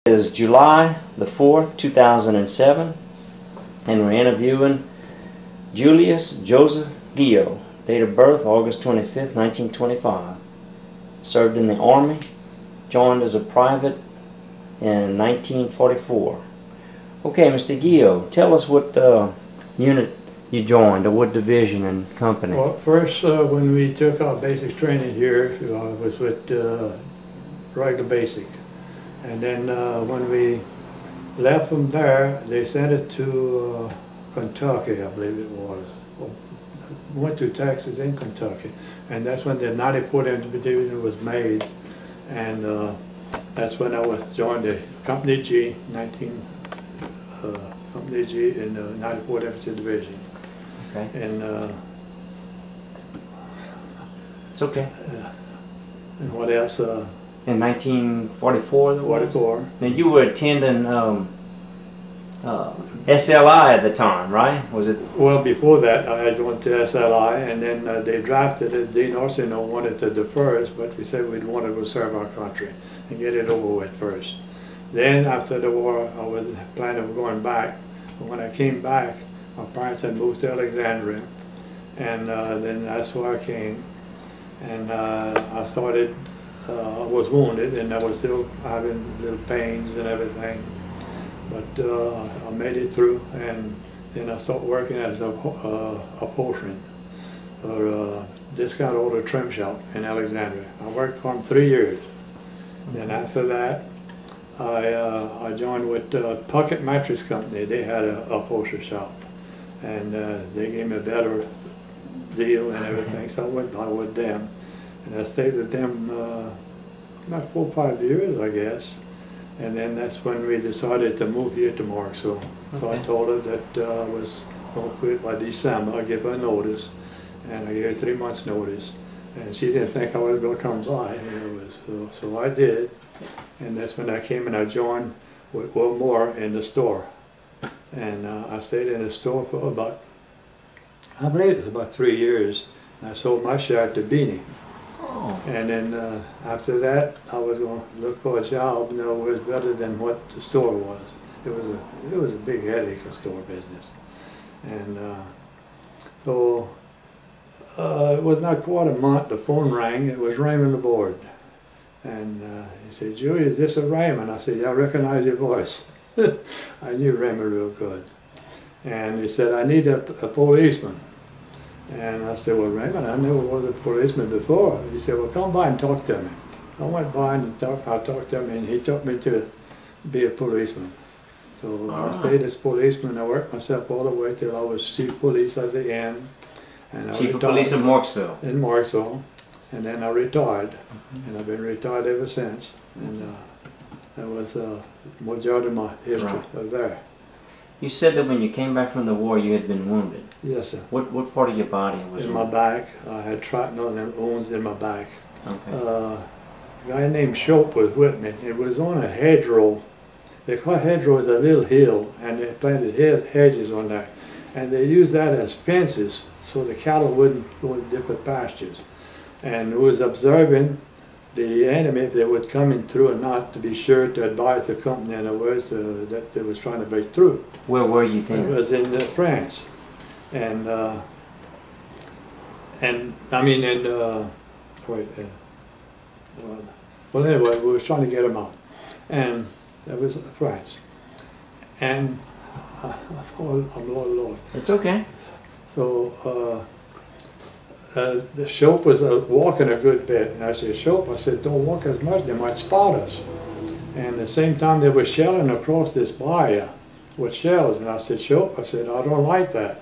Is July the 4th, 2007, and we're interviewing Julius Joseph Guillot. Date of birth August 25th, 1925. Served in the Army, joined as a private in 1944. Okay, Mr. Guillot, tell us what unit you joined, or what division and company. Well, first when we took our basic training here, I was with regular basic. And then when we left from there, they sent it to Kentucky, I believe it was. Went to Texas and Kentucky. And that's when the 94th Infantry Division was made. And that's when I was joined the Company G, Company G in the 94th Infantry Division. Okay. And it's okay. And what else? In 1944, 44. Now you were attending SLI at the time, right? Was it? Well, before that, I had went to SLI, and then they drafted it. Dean Orsino wanted to defer us, but we said we wanted to serve our country and get it over with first. Then after the war, I was planning on going back. But when I came back, my parents had moved to Alexandria, and then that's where I came. And I started. I was wounded, and I was still having little pains and everything, but I made it through, and then I started working as a upholsteryman for a discount order trim shop in Alexandria. I worked for them 3 years. Then after that, I joined with Puckett Mattress Company. They had an upholstery shop, and they gave me a better deal and everything, so I went on with them. And I stayed with them about 4 or 5 years, I guess. And then that's when we decided to move here to Marksville. Okay. So I told her that I was going to quit by December. I gave her a notice, and I gave her 3 months notice. And she didn't think I was going to come by. So I did. And that's when I came and I joined with Will Moore in the store. And I stayed in the store for about, I believe it was about 3 years. And I sold my share to Beanie. Oh. And then after that, I was going to look for a job. You know, it was better than what the store was. It was a big headache, a store business. And so it was not quite a month. The phone rang. It was Raymond Laborde, and he said, "Julie, is this a Raymond?" I said, "Yeah, I recognize your voice." I knew Raymond real good. And he said, "I need a policeman." And I said, "Well, Raymond, I never was a policeman before." He said, "Well, come by and talk to me." I went by and I talked to him, and he took me to be a policeman. So I stayed as policeman. I worked myself all the way till I was chief police at the end. And Chief of Police in Marksville. In Marksville. And then I retired. And I've been retired ever since. And that was the majority of my history there. You said that when you came back from the war, you had been wounded. Yes, sir. What part of your body was in wounded? my back. I had shrapnel and wounds in my back. Okay. A guy named Shope was with me. It was on a hedgerow. They call hedgerow a little hill, and they planted hedges on there. And they used that as fences so the cattle wouldn't go in different pastures. And it was observing the enemy, if they were coming through or not, to be sure to advise the company, in other words, that they was trying to break through. Where were you then? It was in France. And I mean well anyway, we was trying to get them out, and that was France. And I'm Lord. It's okay. So the Shope was walking a good bit, and I said, "Shope," I said, "don't walk as much, they might spot us." And at the same time they were shelling across this bayou with shells, and I said, "Shope," I said, "I don't like that."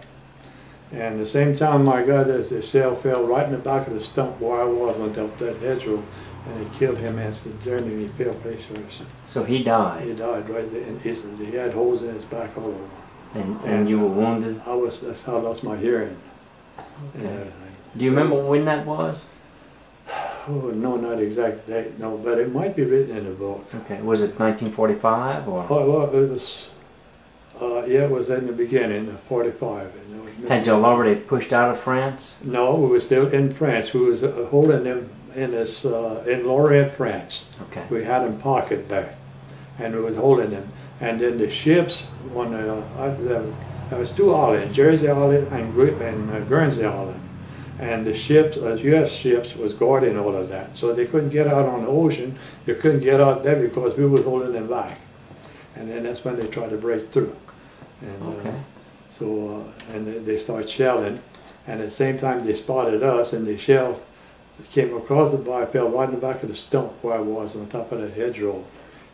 And at the same time, my God, the shell fell right in the back of the stump where I was on top of that hedgerow, and it killed him instantly. He fell face first. So he died? He died right there instantly. He had holes in his back all over. And you were wounded? That's how I lost my hearing. Okay. Do you remember when that was? Oh, no, not exact date, no, but it might be written in the book. Okay, was it 1945 or? Oh, well, it was, yeah, it was in the beginning of 45. Had you already pushed out of France? No, we were still in France. We was holding them in this, in Lorient, France. Okay. We had them pocketed there. and it was holding them. And then the ships, there was two islands, Jersey Island and Guernsey Island. And the ships, U.S. ships, was guarding all of that. So they couldn't get out on the ocean. They couldn't get out there because we were holding them back. And then that's when they tried to break through. And and they started shelling. And at the same time they spotted us, and the shell came across the bar, fell right in the back of the stump where I was on top of that hedgerow.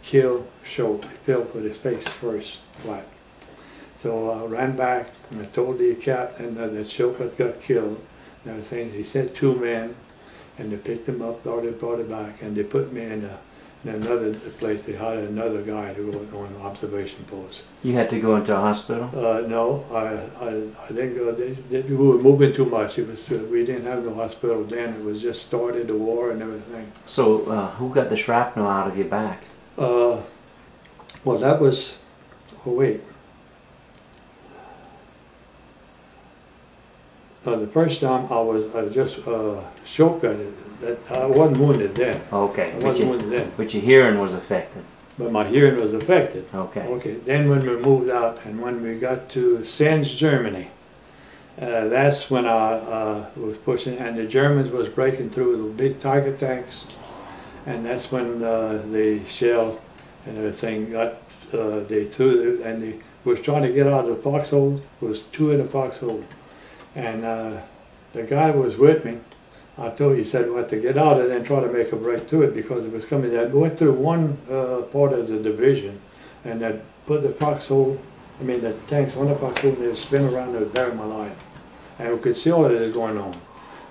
Killed, Shope. He fell with his face first, flat. So I ran back and I told the captain that Shope had got killed. And everything. He sent 2 men, and they picked him up, brought it back, and they put me in another place. They hired another guy to go on an observation post. You had to go into a hospital? No, I didn't go. We were moving too much. We didn't have no hospital then. It was just started the war and everything. So who got the shrapnel out of your back? Well, that was. Oh wait. The first time I was just shocked at it. I wasn't wounded then. Okay. I wasn't wounded then. But your hearing was affected. But my hearing was affected. Okay. Okay. Then when we moved out and when we got to Sens, Germany, that's when I was pushing, and the Germans was breaking through the big Tiger tanks, and that's when the shell and everything got. They threw and they was trying to get out of the foxhole. There was 2 in the foxhole. And the guy was with me. He said we had to get out of it and try to make a break through it because it was coming. They went through one part of the division and that put the foxhole, the tanks on the foxhole, and they would spin around and bury my life. And we could see all of this going on.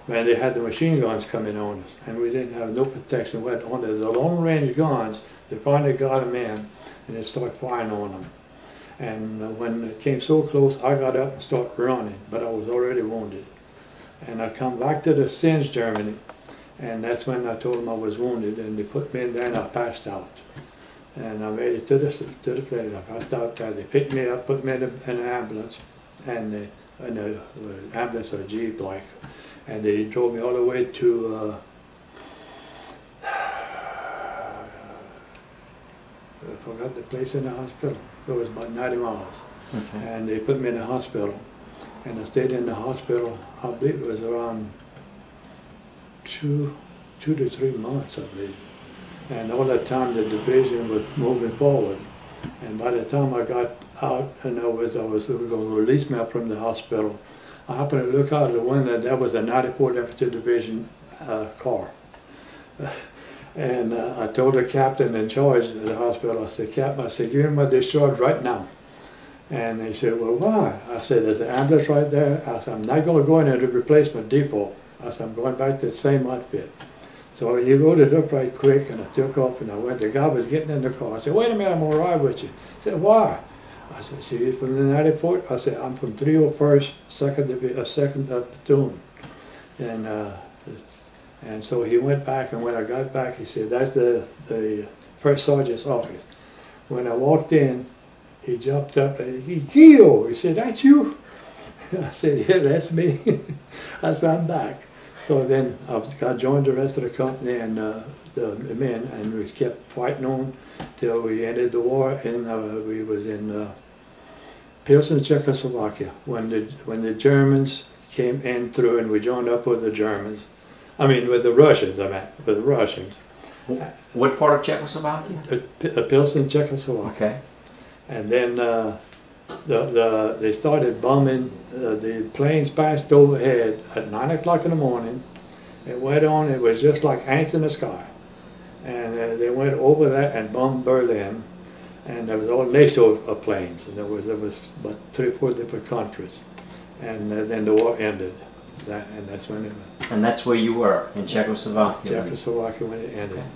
And they had the machine guns coming on us, and we didn't have no protection. We had on the long-range guns. They finally got them in, and they started firing on them. And when it came so close, I got up and started running, but I was already wounded. And I come back to the Sens, Germany, and that's when I told them I was wounded, and they put me in there and I passed out. And I made it to the place. I passed out there. They picked me up, put me in an ambulance, and an ambulance or Jeep like, and they drove me all the way to I forgot the place in the hospital. It was about 90 miles. Okay. And they put me in the hospital. And I stayed in the hospital, I believe it was around 2 to 3 months, I believe. And all that time the division was moving forward. And by the time I got out, and they were going to release me up from the hospital, I happened to look out of the window, and that was a 94th Infantry Division car. And I told the captain in charge of the hospital, I said, Captain, I said, give me my discharge right now. And he said, well, why? I said, there's an ambulance right there. I said, I'm not going to go in there to replacement depot. I said, I'm going back to the same outfit. So he wrote it up right quick, and I took off, and I went. The guy was getting in the car. I said, wait a minute, I'm going to ride with you. He said, why? I said, see, you're from the 94th? I said, I'm from 301st, 2nd Platoon. And so he went back, and when I got back, he said, that's the first sergeant's office. When I walked in, he jumped up and he said, Guillot! He said, that's you? I said, yeah, that's me. I said, I'm back. So then I joined the rest of the company and the men, and we kept fighting on till we ended the war, and we was in Pilsen, Czechoslovakia, when the Germans came in through, and we joined up with the Germans. I mean, with the Russians, with the Russians. What part of Czechoslovakia? Pilsen, Czechoslovakia. Okay. And then they started bombing. The planes passed overhead at 9 o'clock in the morning. It went on. It was just like ants in the sky. And they went over that and bombed Berlin. And there was all NATO planes. And there was about 3 or 4 different countries. And then the war ended. And that's when it. And that's where you were, in Czechoslovakia. Czechoslovakia when it ended. Okay.